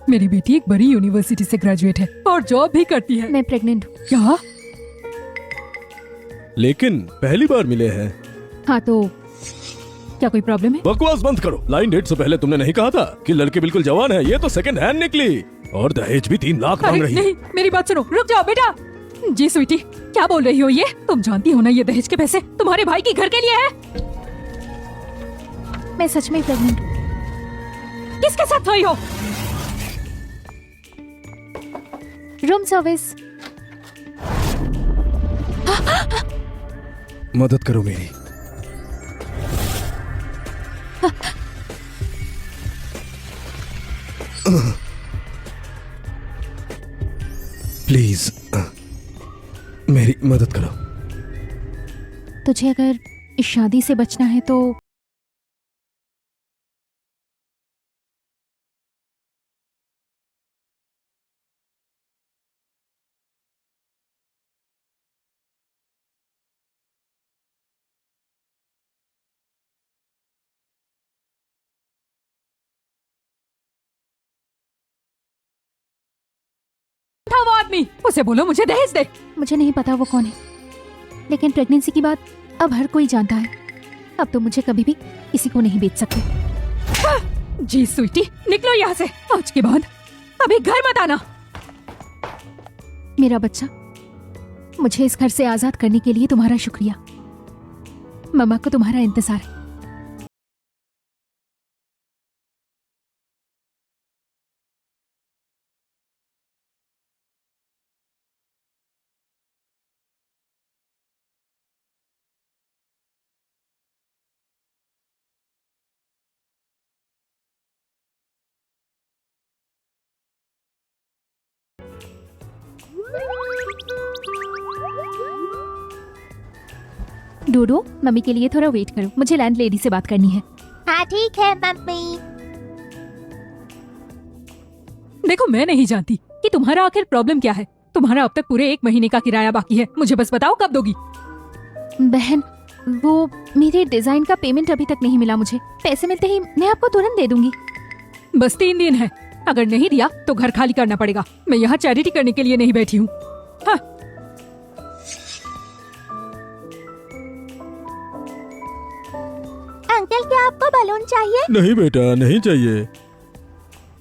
मेरी बेटी एक बड़ी यूनिवर्सिटी से ग्रेजुएट है और जॉब भी करती है। मैं प्रेग्नेंट हूँ। क्या? लेकिन पहली बार मिले हैं। हाँ तो क्या कोई प्रॉब्लम है? बकवास बंद करो। लाइन डेट से पहले तुमने नहीं कहा था कि लड़की बिल्कुल जवान है? ये तो सेकंड हैंड निकली और दहेज भी 3 लाख मांग अरे रही है। नहीं, मेरी बात सुनो, रुक जाओ बेटा। जी स्वीटी, क्या बोल रही हो ये? तुम जानती हो ना ये दहेज के पैसे तुम्हारे भाई के घर के लिए है। मैं सच में प्रेग्नेंट हूँ। किसके साथ आई हो? Room service. मदद करो मेरी। प्लीज मेरी मदद करो। तुझे अगर इस शादी से बचना है तो था वो आदमी, उसे बोलो मुझे दहेज दे। मुझे नहीं पता वो कौन है, लेकिन प्रेगनेंसी की बात अब हर कोई जानता है। अब तो मुझे कभी भी किसी को नहीं बेच सकते। जी स्वीटी, निकलो यहाँ से। आज के बाद अभी घर मत आना। मेरा बच्चा, मुझे इस घर से आजाद करने के लिए तुम्हारा शुक्रिया। मम्मा को तुम्हारा इंतजार है। डोडो, मम्मी के लिए थोड़ा वेट करो, मुझे लैंड लेडी से बात करनी है। हाँ ठीक है मम्मी। देखो, मैं नहीं जानती कि तुम्हारा आखिर प्रॉब्लम क्या है। तुम्हारा अब तक पूरे 1 महीने का किराया बाकी है। मुझे बस बताओ कब दोगी। बहन, वो मेरे डिजाइन का पेमेंट अभी तक नहीं मिला मुझे। पैसे मिलते ही मैं आपको तुरंत दे दूंगी। बस 3 दिन है, अगर नहीं दिया तो घर खाली करना पड़ेगा। मैं यहाँ चैरिटी करने के लिए नहीं बैठी हूँ। हाँ। अंकल, क्या आपको बलून चाहिए? नहीं बेटा, नहीं चाहिए।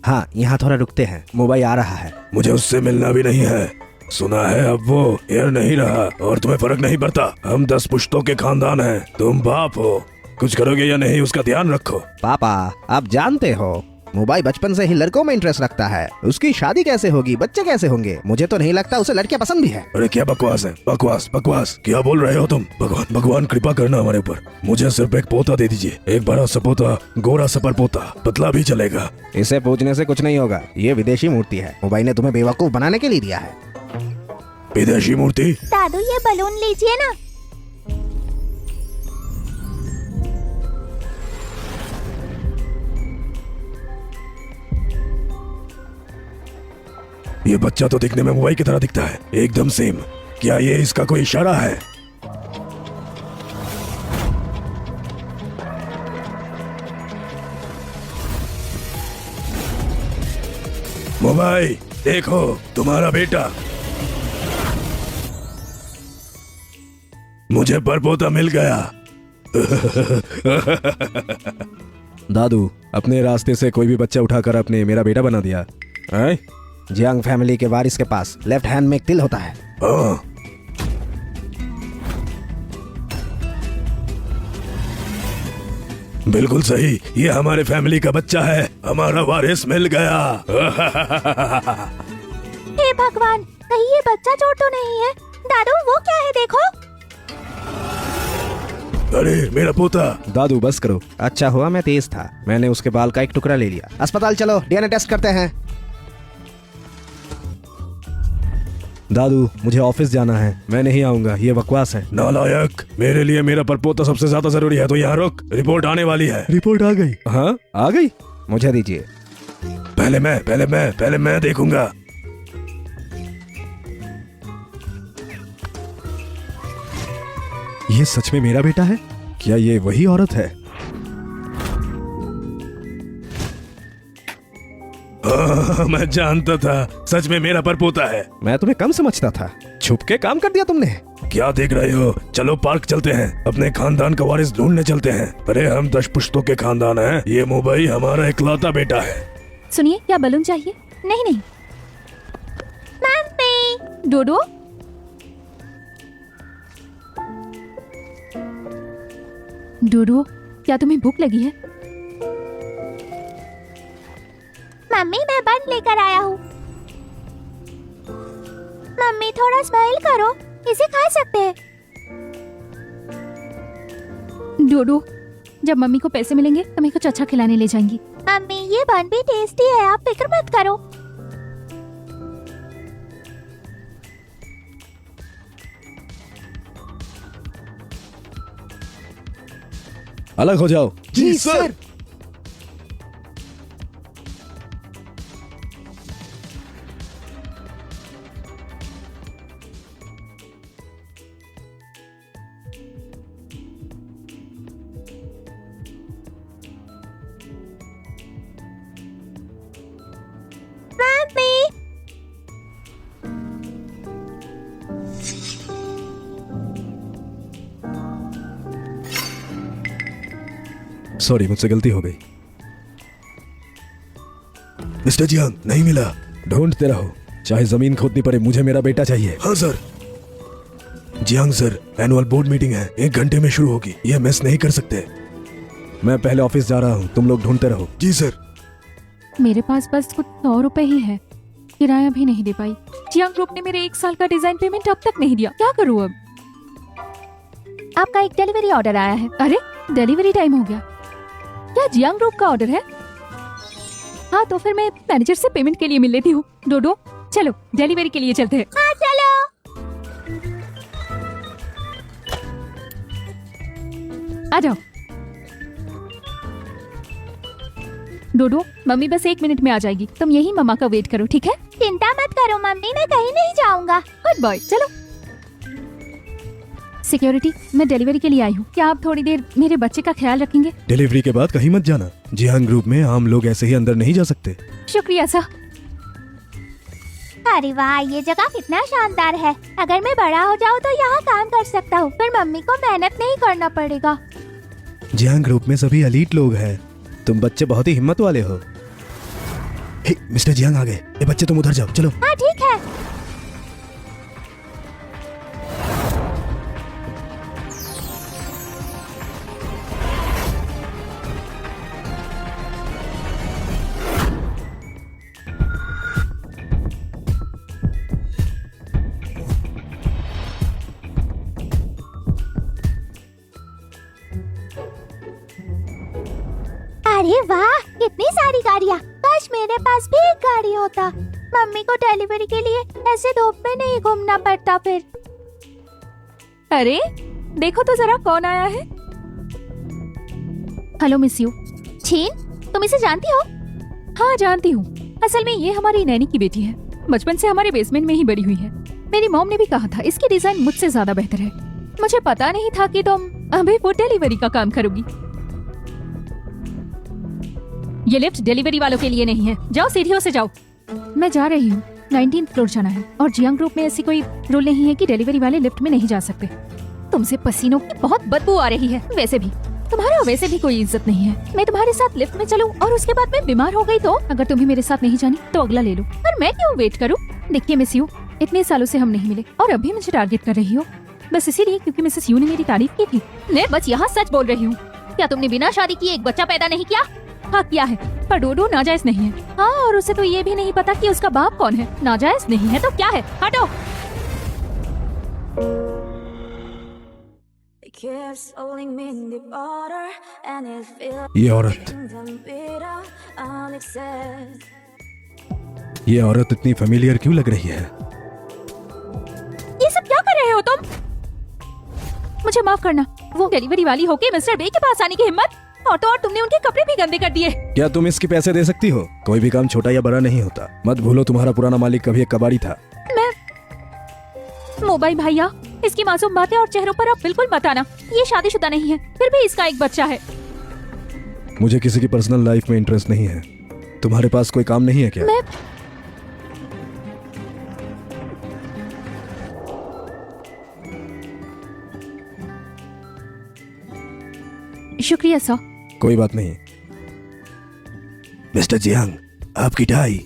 हाँ, यहाँ थोड़ा रुकते हैं, मोबाइल आ रहा है। मुझे उससे मिलना भी नहीं है। सुना है अब वो एयर नहीं रहा और तुम्हें फर्क नहीं पड़ता। हम 10 पुश्तों के खानदान हैं। तुम बाप हो, कुछ करोगे या नहीं उसका ध्यान रखो। पापा, आप जानते हो मोबाइल बचपन से ही लड़कों में इंटरेस्ट रखता है। उसकी शादी कैसे होगी, बच्चे कैसे होंगे? मुझे तो नहीं लगता उसे लड़कियां पसंद भी है। अरे क्या बकवास है, बकवास बकवास। क्या बोल रहे हो तुम? भगवान कृपा करना हमारे ऊपर। मुझे सिर्फ एक पोता दे दीजिए, एक बड़ा सा पोता, गोरा सपर पोता, पतला भी चलेगा। इसे पूछने से कुछ नहीं होगा, ये विदेशी मूर्ति है। मोबाइल ने तुम्हें बेवकूफ बनाने के लिए दिया है। विदेशी मूर्ति? दादू, ये बलून लीजिए ना। ये बच्चा तो दिखने में मोबाइल की तरह दिखता है, एकदम सेम। क्या ये इसका कोई इशारा है? मोबाइल देखो, तुम्हारा बेटा। मुझे परपोता मिल गया। दादू, अपने रास्ते से कोई भी बच्चा उठाकर अपने मेरा बेटा बना दिया है? जियांग फैमिली के वारिस के पास लेफ्ट हैंड में एक तिल होता है। हाँ। बिल्कुल सही, ये हमारे फैमिली का बच्चा है। हमारा वारिस मिल गया। हे भगवान, कहीं ये बच्चा चोर तो नहीं है? दादू, वो क्या है देखो। अरे मेरा पोता। दादू बस करो, अच्छा हुआ मैं तेज था, मैंने उसके बाल का एक टुकड़ा ले लिया। अस्पताल चलो, डीएनए टेस्ट करते हैं। दादू, मुझे ऑफिस जाना है, मैं नहीं आऊंगा, ये बकवास है। नालायक, मेरे लिए मेरा परपोता सबसे ज्यादा जरूरी है। तो यहाँ रुक, रिपोर्ट आने वाली है। रिपोर्ट आ गई? हाँ आ गई, मुझे दीजिए। पहले मैं देखूंगा। ये सच में मेरा बेटा है? क्या ये वही औरत है? मैं जानता था, सच में मेरा परपोता है। मैं तुम्हें कम समझता था, छुप के काम कर दिया तुमने। क्या देख रहे हो? चलो पार्क चलते हैं, अपने खानदान का वारिस ढूंढने चलते हैं। अरे हम 10 पुश्तों के खानदान हैं, ये मुंबई हमारा इकलौता बेटा है। सुनिए, क्या बलून चाहिए? नहीं नहीं। मम्मी, डोडो, डोडो, क्या तुम्हें भूख लगी है? मम्मी मैं बन लेकर आया हूँ। मम्मी थोड़ा स्माइल करो, इसे खा सकते हैं। डोडो, जब मम्मी को पैसे मिलेंगे तो मैं कुछ अच्छा खिलाने ले जाएंगी। मम्मी ये बन भी टेस्टी है, आप फिक्र मत करो। अलग हो जाओ। जी सर। मम्मी सॉरी, मुझसे गलती हो गई। मिस्टर जियांग, नहीं मिला। ढूंढते रहो, चाहे जमीन खोदनी पड़े, मुझे मेरा बेटा चाहिए। हाँ sir. Jiang sir, annual board meeting है, 1 घंटे में शुरू होगी, ये मिस नहीं कर सकते। मैं पहले ऑफिस जा रहा हूँ, तुम लोग ढूंढते रहो। जी सर। मेरे पास बस कुछ 100 रुपए ही है, किराया भी नहीं दे पाई। जियांग ग्रुप ने मेरे 1 साल का डिजाइन पेमेंट अब तक नहीं दिया, क्या करूँ अब? आपका एक डिलीवरी ऑर्डर आया है। अरे, डिलीवरी टाइम हो गया। क्या जियांग ग्रुप का ऑर्डर है? हाँ, तो फिर मैं मैनेजर से पेमेंट के लिए मिल लेती हूँ। डोडो, चलो डिलीवरी के लिए चलते हैं। हाँ चलो। आ जाओ। डोडो, मम्मी बस 1 मिनट में आ जाएगी, तुम यही मम्मा का वेट करो, ठीक है? चिंता मत करो मम्मी, मैं कहीं नहीं जाऊंगा। गुड बॉय, चलो। सिक्योरिटी, मैं डिलीवरी के लिए आई हूँ, क्या आप थोड़ी देर मेरे बच्चे का ख्याल रखेंगे? डिलीवरी के बाद कहीं मत जाना, जियांग ग्रुप में आम लोग ऐसे ही अंदर नहीं जा सकते। शुक्रिया सर। अरे वाह, ये जगह कितना शानदार है। अगर मैं बड़ा हो जाऊँ तो यहाँ काम कर सकता हूँ, फिर मम्मी को मेहनत नहीं करना पड़ेगा। जियांग ग्रुप में सभी एलीट लोग हैं। तुम बच्चे बहुत ही हिम्मत वाले हो। हे, मिस्टर जियांग आ गए। ये बच्चे तुम उधर जाओ, चलो। हाँ ठीक है। अरे वाह, कितनी सारी गाड़ियाँ। काश मेरे पास भी एक गाड़ी होता। मम्मी को डिलीवरी के लिए ऐसे धूप में नहीं घूमना पड़ता फिर। अरे देखो तो जरा कौन आया है। Hello miss you. छीन, तुम इसे जानती हो? हाँ जानती हूँ, असल में ये हमारी नैनी की बेटी है, बचपन से हमारे बेसमेंट में ही बड़ी हुई है। मेरी मॉम ने भी कहा था इसकी डिजाइन मुझसे ज्यादा बेहतर है। मुझे पता नहीं था कि तुम अभी फूड डिलीवरी का काम करोगी। ये लिफ्ट डिलीवरी वालों के लिए नहीं है, जाओ सीढ़ियों से जाओ। मैं जा रही हूँ, 19th फ्लोर जाना है और जियांग ग्रुप में ऐसी कोई रूल नहीं है कि डिलीवरी वाले लिफ्ट में नहीं जा सकते। तुमसे पसीनों की बहुत बदबू आ रही है। वैसे भी तुम्हारा वैसे भी कोई इज्जत नहीं है। मैं तुम्हारे साथ लिफ्ट में चलूं और उसके बाद मैं बीमार हो गई तो? अगर तुम्हें मेरे साथ नहीं जानी तो अगला ले लो, पर मैं क्यों वेट करूं? देखिए मिस यू, इतने सालों से हम नहीं मिले और अभी मुझे टारगेट कर रही हो बस इसीलिए क्योंकि मिसेस यू ने मेरी तारीफ की थी। मैं बस यहाँ सच बोल रही हूँ। क्या तुमने बिना शादी किए एक बच्चा पैदा नहीं किया? हाँ किया है, पर डोडो नाजायज नहीं है। हाँ, और उसे तो ये भी नहीं पता कि उसका बाप कौन है। नाजायज नहीं है तो क्या है? हटो। ये औरत इतनी फेमिलियर क्यों लग रही है? ये सब क्या कर रहे हो तुम? मुझे माफ करना, वो डिलीवरी वाली होके मिस्टर बे के पास आने की हिम्मत, और तो और तुमने उनके कपड़े भी गंदे कर दिए। क्या तुम इसके पैसे दे सकती हो? कोई भी काम छोटा या बड़ा नहीं होता। मत भूलो तुम्हारा पुराना मालिक कभी एक कबाड़ी था। मैं मोबाइल भैया, इसकी मासूम बातें और चेहरों पर आप बिल्कुल मत आना। ये शादीशुदा नहीं है, फिर भी इसका एक बच्चा है। मुझे किसी की पर्सनल लाइफ में इंटरेस्ट नहीं है। तुम्हारे पास कोई काम नहीं है क्या? मैं शुक्रिया सर। कोई बात नहीं। मिस्टर जियांग, आपकी टाई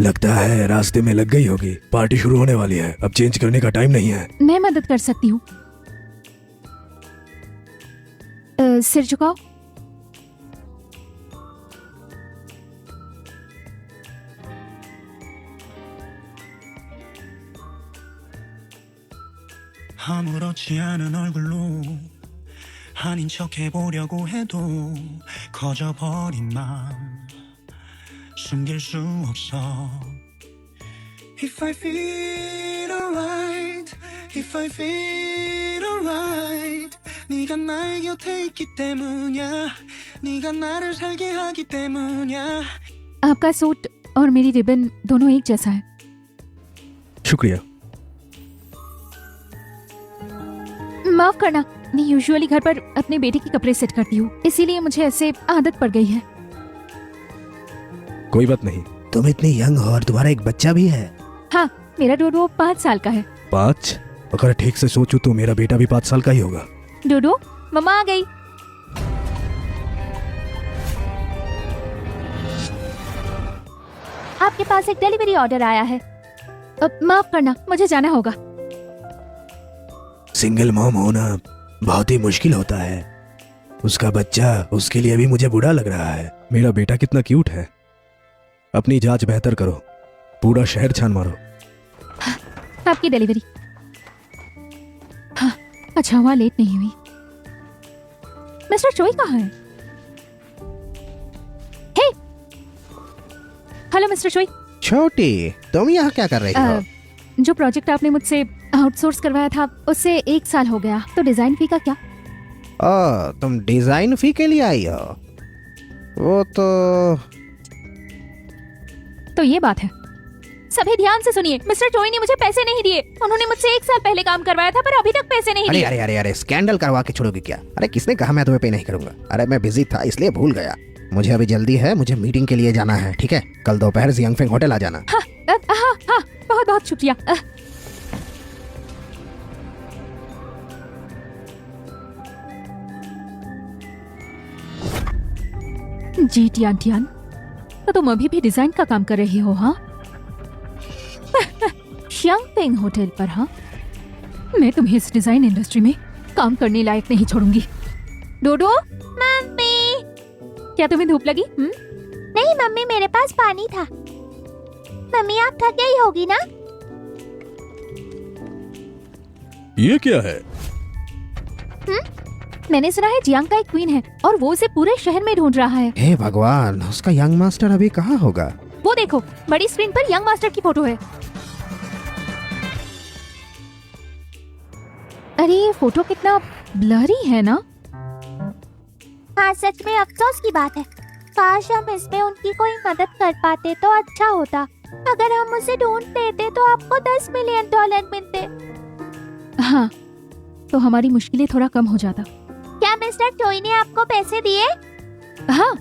लगता है रास्ते में लग गई होगी। पार्टी शुरू होने वाली है, अब चेंज करने का टाइम नहीं है। मैं मदद कर सकती हूँ। सिर झुकाओ। 아무렇지 않은 얼굴로 아닌 척 해보려고 해도 커져버린 맘 숨길 수 없어. If I feel alright, if I feel alright, 네가 나의 곁에 있기 때문이야. 네가 나를 살게 하기 때문이야. आपका सूट और मेरी रिबन दोनों एक जैसा है। शुक्रिया। माफ करना, मैं यूजुअली घर पर अपने बेटे के कपड़े सेट करती हूँ, इसीलिए मुझे ऐसे आदत पड़ गई है। कोई बात नहीं। तुम इतनी यंग हो और तुम्हारा एक बच्चा भी है। हाँ, मेरा डोडो 5 साल का है। 5? अगर ठीक से सोचूं तो मेरा बेटा भी 5 साल का ही होगा। डोडो, मम्मा आ गई। आपके पास एक डिलीवरी ऑर्डर आया है। अब माफ करना, मुझे जाना होगा। सिंगल मॉम होना बहुत ही मुश्किल होता है। उसका बच्चा, उसके लिए भी मुझे बुरा लग रहा है। मेरा बेटा कितना क्यूट है। अपनी जांच बेहतर करो, पूरा शहर छान मारो। आपकी डिलीवरी। हाँ, अच्छा हुआ लेट नहीं हुई। मिस्टर चोई कहाँ है? हे, हेलो मिस्टर चोई। छोटी, तुम यहाँ क्या कर रही हो? जो प्रोजेक्ट आपने मुझसे आउटसोर्स करवाया था उससे 1 साल हो गया, तो डिजाइन फी का क्या? तुम डिजाइन फी के लिए आई हो? वो तो ये बात है। सभी ध्यान से सुनिए, मिस्टर चोई ने मुझे पैसे नहीं दिए। उन्होंने मुझसे 1 साल पहले काम करवाया था, पर अभी तक पैसे नहीं अरे दिए। अरे अरे अरे, स्कैंडल करवा के छोड़ोगे क्या? अरे किसने कहा मैं तुम्हें पे नहीं करूंगा? अरे मैं बिजी था इसलिए भूल गया। मुझे अभी जल्दी है, मुझे मीटिंग के लिए जाना है। ठीक है, कल दोपहर जियांग फेंग होटल आ जाना। हाँ, हाँ, बहुत बहुत शुक्रिया। जी टियान टियान, तो तुम अभी भी डिजाइन का काम कर रही हो? हाँ, शियांगपेंग होटल पर? हाँ, मैं तुम्हें इस डिजाइन इंडस्ट्री में काम करने लायक नहीं छोड़ूंगी। डोडो, मम्मी। क्या तुम्हें धूप लगी? नहीं मम्मी, मेरे पास पानी था। मम्मी आप थक गई होगी ना? ये क्या है? मैंने सुना है जियांग का एक क्वीन है और वो उसे पूरे शहर में ढूंढ रहा है। हे भगवान, उसका यंग मास्टर अभी कहाँ होगा? वो देखो, बड़ी स्क्रीन पर यंग मास्टर की फोटो है। अरे ये फोटो कितना ब्लरी है ना? हाँ, सच में अफसोस की बात है। काश हम इसमें उनकी कोई मदद कर पाते तो अच्छा होता। अगर हम उसे ढूंढ लेते तो आपको $10 मिलियन मिलते। हाँ, तो हमारी मुश्किलें थोड़ा कम हो जाता। क्या मिस्टर चोई ने आपको पैसे दिए? हाँ,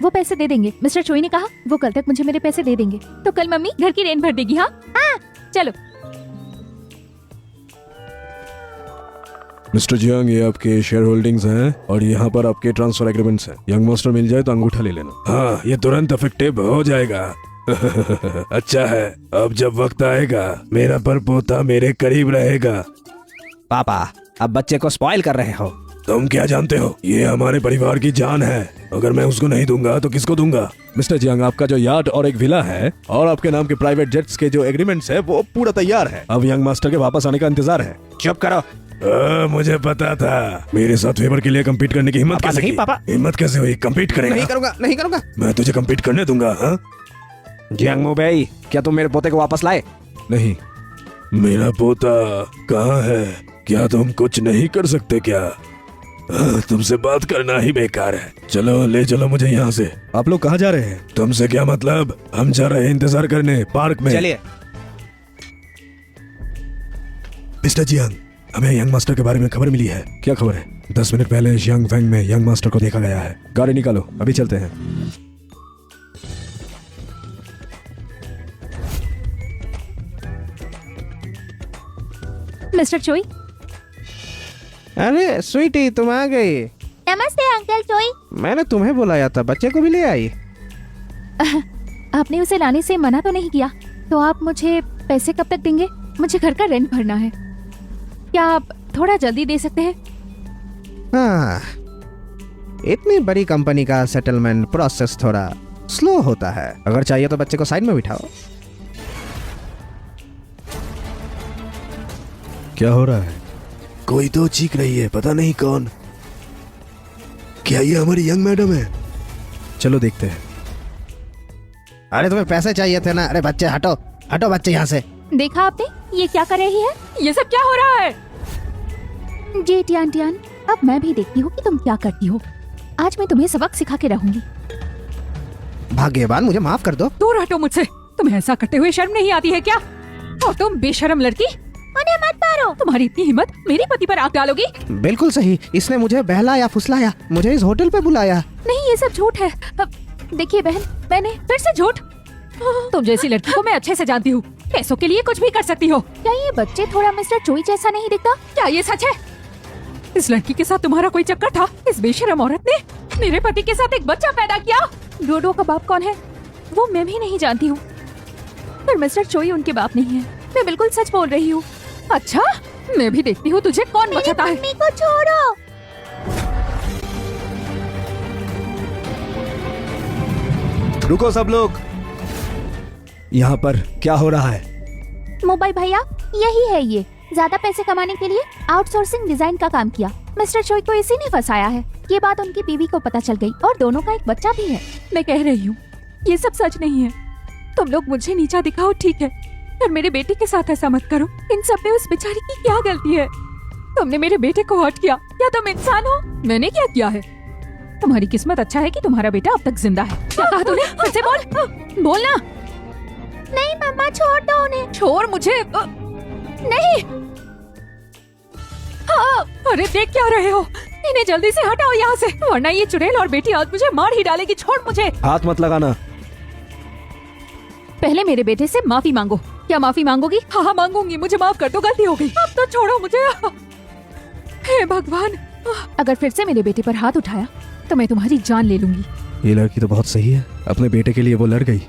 वो पैसे दे देंगे। मिस्टर चोई ने कहा वो कल तक मुझे मेरे पैसे दे देंगे, तो कल मम्मी घर की रेंट भर देगी। हाँ हाँ, चलो। मिस्टर जियांग, ये आपके शेयर होल्डिंग्स हैं और यहाँ पर आपके ट्रांसफर एग्रीमेंट्स हैं। यंग मास्टर मिल जाए तो अंगूठा ले लेना। हाँ, ये तुरंत इफेक्टिव हो जाएगा। अच्छा है, अब जब वक्त आएगा मेरा परपोता मेरे करीब रहेगा। पापा, अब बच्चे को स्पॉइल कर रहे हो। तुम क्या जानते हो? ये हमारे परिवार की जान है। अगर मैं उसको नहीं दूंगा तो किसको दूंगा? मिस्टर जियांग, आपका जो यार्ड और एक विला है और आपके नाम के प्राइवेट जेट्स के जो एग्रीमेंट्स है वो पूरा तैयार है। अब यंग मास्टर के वापस आने का इंतजार है। चुप करो। मुझे पता था। मेरे साथ फेवर के लिए कम्पीट करने की हिम्मत पापा, कैसे नहीं, की? पापा। हिम्मत कैसे हुई? कम्पीट करेगा? नहीं करूंगा, नहीं करूंगा। मैं तुझे कम्पीट करने दूंगा। हाँ, जियांग मुबेई, क्या तुम मेरे पोते को वापस लाए? नहीं। मेरा पोता कहाँ है? क्या तुम कुछ नहीं कर सकते क्या? तुमसे बात करना ही बेकार है। चलो, ले चलो मुझे यहाँ से। आप लोग कहाँ जा रहे हैं? तुमसे क्या मतलब? हम जा रहे हैं इंतजार करने पार्क में। चलिए। मिस्टर जियांग, हमें यंग मास्टर के बारे में खबर मिली है। क्या खबर है? 10 मिनट पहले शियांग फेंग में यंग मास्टर को देखा गया है। गाड़ी निकालो, अभी चलते हैं। मिस्टर चोई, अरे स्वीटी, तुम आ गई। नमस्ते अंकल चोई। मैंने तुम्हें बुलाया था, बच्चे को भी ले आई। आपने उसे लाने से मना तो नहीं किया, तो आप मुझे पैसे कब तक देंगे? मुझे घर का रेंट भरना है। क्या आप थोड़ा जल्दी दे सकते हैं? हाँ, इतनी बड़ी कंपनी का सेटलमेंट प्रोसेस थोड़ा स्लो होता है। अगर चाहिए तो बच्चे को साइड में बिठाओ। क्या हो रहा है? कोई तो चीख रही है, पता नहीं कौन। क्या ये हमारी यंग मैडम है? चलो देखते हैं। अरे तुम्हें पैसे चाहिए थे ना? अरे बच्चे हटो, हटो बच्चे यहाँ से। देखा आपने ये क्या कर रही है? ये सब क्या हो रहा है? जी टियान टियान, अब मैं भी देखती हूँ कि तुम क्या करती हो। आज मैं तुम्हें सबक सिखा के रहूंगी। भाग्यवान, मुझे माफ कर दो। दूर हटो मुझसे। तुम्हें ऐसा करते हुए शर्म नहीं आती है क्या? और तुम बेशरम लड़की, उन्हें मत मारो। तुम्हारी इतनी हिम्मत, मेरी पति पर आग डालोगी? बिल्कुल सही, इसने मुझे बहलाया फुसलाया, मुझे इस होटल पे बुलाया। नहीं, ये सब झूठ है। देखिए बहन, मैंने फिर से झूठ? तुम जैसी लड़की को मैं अच्छे से जानती हूँ। पैसों के लिए कुछ भी कर सकती हो। क्या ये बच्चे थोड़ा मिस्टर चोई जैसा नहीं दिखता? क्या ये सच है? इस लड़की के साथ तुम्हारा कोई चक्कर था? इस बेशरम औरत ने मेरे पति के साथ एक बच्चा पैदा किया। डोडो का बाप कौन है वो मैं भी नहीं जानती हूँ, पर मिस्टर चोई उनके बाप नहीं है। मैं बिल्कुल सच बोल रही हूँ। अच्छा, मैं भी देखती हूँ तुझे कौन बचाता है। मम्मी को छोड़ो। रुको सब लोग। यहाँ पर क्या हो रहा है? मोबाइल भैया, यही है ये। ज्यादा पैसे कमाने के लिए आउटसोर्सिंग डिजाइन का काम किया। मिस्टर चोई को इसी ने फंसाया है। ये बात उनकी बीवी को पता चल गई और दोनों का एक बच्चा भी है। मैं कह रही हूँ ये सब सच नहीं है। तुम लोग मुझे नीचा दिखाओ ठीक है, पर मेरे बेटे के साथ ऐसा मत करो। इन सब में उस बेचारी की क्या गलती है? तुमने मेरे बेटे को हर्ट किया। क्या तुम इंसान हो? मैंने क्या किया है? तुम्हारी किस्मत अच्छा है कि तुम्हारा बेटा अब तक जिंदा है। क्या कहा तूने? फिर से बोल, बोलना। नहीं मम्मा, छोड़ दो उन्हें। छोड़ मुझे। नहीं। हाँ, अरे देख क्या रहे हो? इन्हें जल्दी से हटाओ यहाँ से, वरना ये चुड़ैल और बेटी आज मुझे मार ही डालेगी। छोड़ मुझे। हाथ मत लगाना। पहले मेरे बेटे से माफी मांगो। क्या माफी मांगोगी? हाँ हाँ मांगूंगी। मुझे माफ कर दो, गलती हो गई। अब तो छोड़ो मुझे। हे भगवान, अगर फिर से मेरे बेटे पर हाथ उठाया तो मैं तुम्हारी जान ले लूंगी। ये लड़की तो बहुत सही है। अपने बेटे के लिए वो लड़ गई।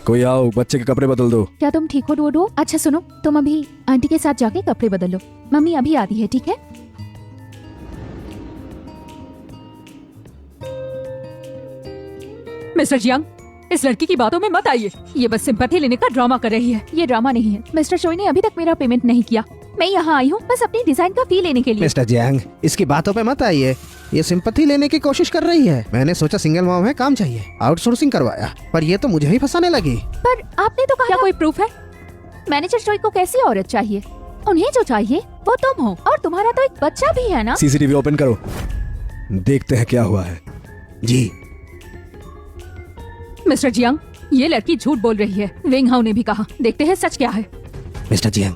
कोई आओ, बच्चे के कपड़े बदल दो। क्या तुम ठीक हो डोडो? अच्छा सुनो, तुम अभी आंटी के साथ जाके कपड़े बदल लो। मम्मी अभी आती है, ठीक है? मिस्टर जियांग, इस लड़की की बातों में मत आइए। ये बस सिंपैथी लेने का ड्रामा कर रही है। ये ड्रामा नहीं है। मिस्टर चोई ने अभी तक मेरा पेमेंट नहीं किया। मैं यहाँ आई हूँ बस अपनी डिजाइन का फी लेने के लिए। मिस्टर जियांग, इसकी बातों पे मत आइए। ये सिंपैथी लेने की कोशिश कर रही है। मैंने सोचा सिंगल मॉम है, काम चाहिए, आउटसोर्सिंग करवाया, पर ये तो मुझे ही फंसाने लगी। पर आपने तो कहा क्या कोई प्रूफ है? मैनेजर चोई को कैसी औरत चाहिए? उन्हें जो चाहिए वो तुम हो, और तुम्हारा तो एक बच्चा भी है ना। सीसीटीवी ओपन करो, देखते हैं क्या हुआ है। जी। मिस्टर जियांग, ये लड़की झूठ बोल रही है। वेंग हाउ ने भी कहा। देखते हैं सच क्या है। मिस्टर जियांग,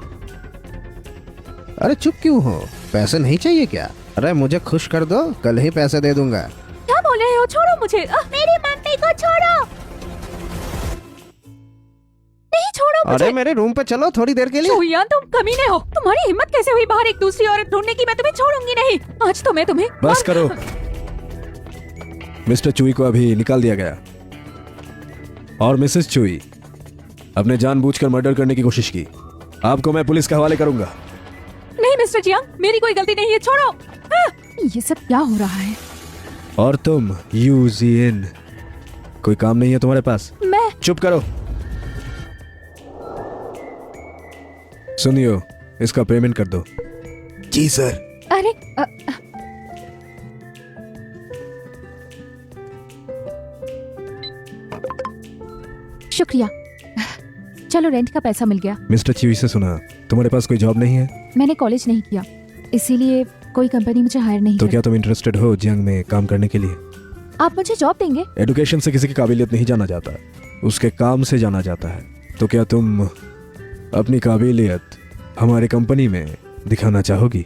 अरे चुप क्यों हो? पैसे नहीं चाहिए क्या? अरे मुझे खुश कर दो, कल ही पैसे दे दूंगा। क्या बोल रहे हो? छोड़ो मुझे। मेरी मम्मी को छोड़ो। नहीं, छोड़ो मुझे। अरे मेरे रूम पे चलो थोड़ी देर के लिए। चोईयान, तुम कमीने हो। तुम्हारी हिम्मत कैसे हुई बाहर एक दूसरी औरत ढूंढने की? मैं तुम्हें छोड़ूंगी नहीं। आज तो मैं तुम्हें। बस करो। मिस्टर चुई को अभी निकाल दिया गया और मिसेस चुई अपने जानबूझकर मर्डर करने की कोशिश की। आपको मैं पुलिस के हवाले करूंगा। नहीं मिस्टर जियांग, मेरी कोई गलती नहीं है। छोड़ो। ये सब क्या हो रहा है? और तुम यूजीएन, कोई काम नहीं है तुम्हारे पास? मैं चुप करो। सुनियो, इसका पेमेंट कर दो। जी सर। अरे शुक्रिया। चलो, रेंट का पैसा मिल गया। मिस्टर चुई से सुना तुम्हारे पास कोई जॉब नहीं है? मैंने कॉलेज नहीं किया, इसीलिए कोई कंपनी मुझे हायर नहीं तो करती। क्या तुम इंटरेस्टेड हो जियांग में काम करने के लिए? आप मुझे जॉब देंगे? एडुकेशन से किसी की काबिलियत नहीं जाना जाता, उसके काम से जाना जाता है। तो क्या तुम अपनी काबिलियत हमारी कंपनी में दिखाना चाहोगी?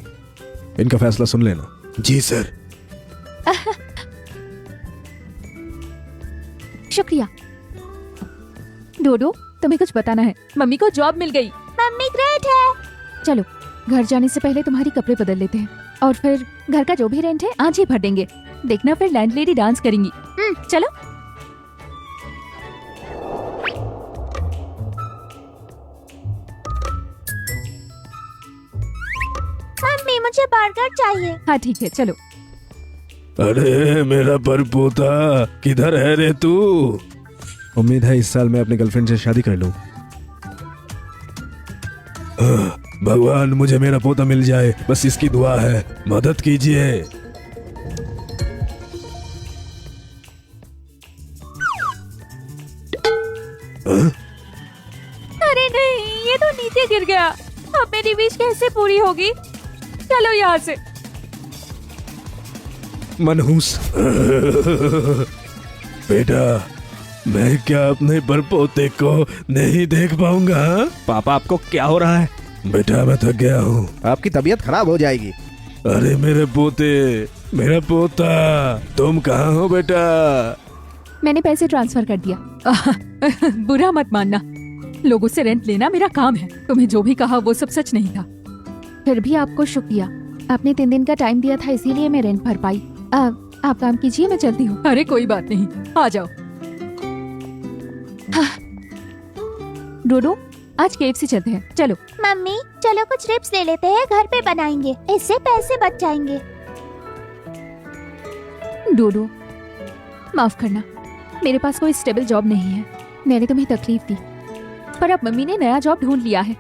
इनका फैसला सुन लेना। जी सर। शुक्रिया। डोडो, तुम्हें कुछ बताना है। मम्मी को जॉब मिल गई। मम्मी ग्रेट है। चलो घर जाने से पहले तुम्हारी कपड़े बदल लेते हैं और फिर घर का जो भी रेंट है आज ही भर देंगे। देखना फिर लैंडलेडी डांस करेंगी। चलो। मम्मी मुझे बर्गर चाहिए। हाँ ठीक है चलो। अरे मेरा परपोता किधर है रे तू? उम्मीद है इस साल मैं अपनी गर्लफ्रेंड से शादी कर लूं। भगवान मुझे मेरा पोता मिल जाए, बस इसकी दुआ है, मदद कीजिए। अरे नहीं, ये तो नीचे गिर गया। अब मेरी विश कैसे पूरी होगी? चलो यहाँ से। मनहूस बेटा, मैं क्या अपने परपोते को नहीं देख पाऊंगा? पापा आपको क्या हो रहा है? बेटा मैं थक गया हूँ। आपकी तबीयत खराब हो जाएगी। अरे मेरे पोते, मेरा पोता, तुम कहाँ हो बेटा? मैंने पैसे ट्रांसफर कर दिया। बुरा मत मानना, लोगों से रेंट लेना मेरा काम है। तुम्हें जो भी कहा वो सब सच नहीं था। फिर भी आपको शुक्रिया, आपने 3 दिन का टाइम दिया था इसीलिए मैं रेंट भर पाई। आप काम कीजिए, मैं चलती हूँ। अरे कोई बात नहीं, आ जाओ। डोडो आज KFC चलते हैं, चलो। मम्मी चलो कुछ रिप्स ले लेते हैं, घर पे बनाएंगे, इससे पैसे बच जाएंगे। डोडो माफ करना, मेरे पास कोई स्टेबल जॉब नहीं है। मैंने तुम्हें तकलीफ दी, पर अब मम्मी ने नया जॉब ढूंढ लिया है।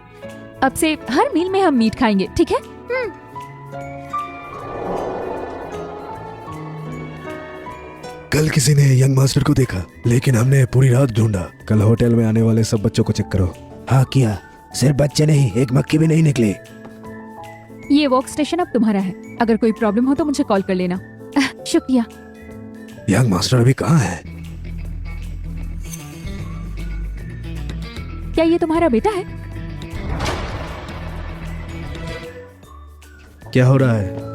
अब से हर मील में हम मीट खाएंगे, ठीक है? कल किसी ने यंग मास्टर को देखा, लेकिन हमने पूरी रात ढूंढा। कल होटल में आने वाले सब बच्चों को चेक करो। हाँ किया, सिर्फ बच्चे नहीं, एक मक्खी भी नहीं निकली। ये वर्क स्टेशन अब तुम्हारा है, अगर कोई प्रॉब्लम हो तो मुझे कॉल कर लेना। शुक्रिया। यंग मास्टर अभी कहाँ है? क्या ये तुम्हारा बेटा है? क्या हो रहा है?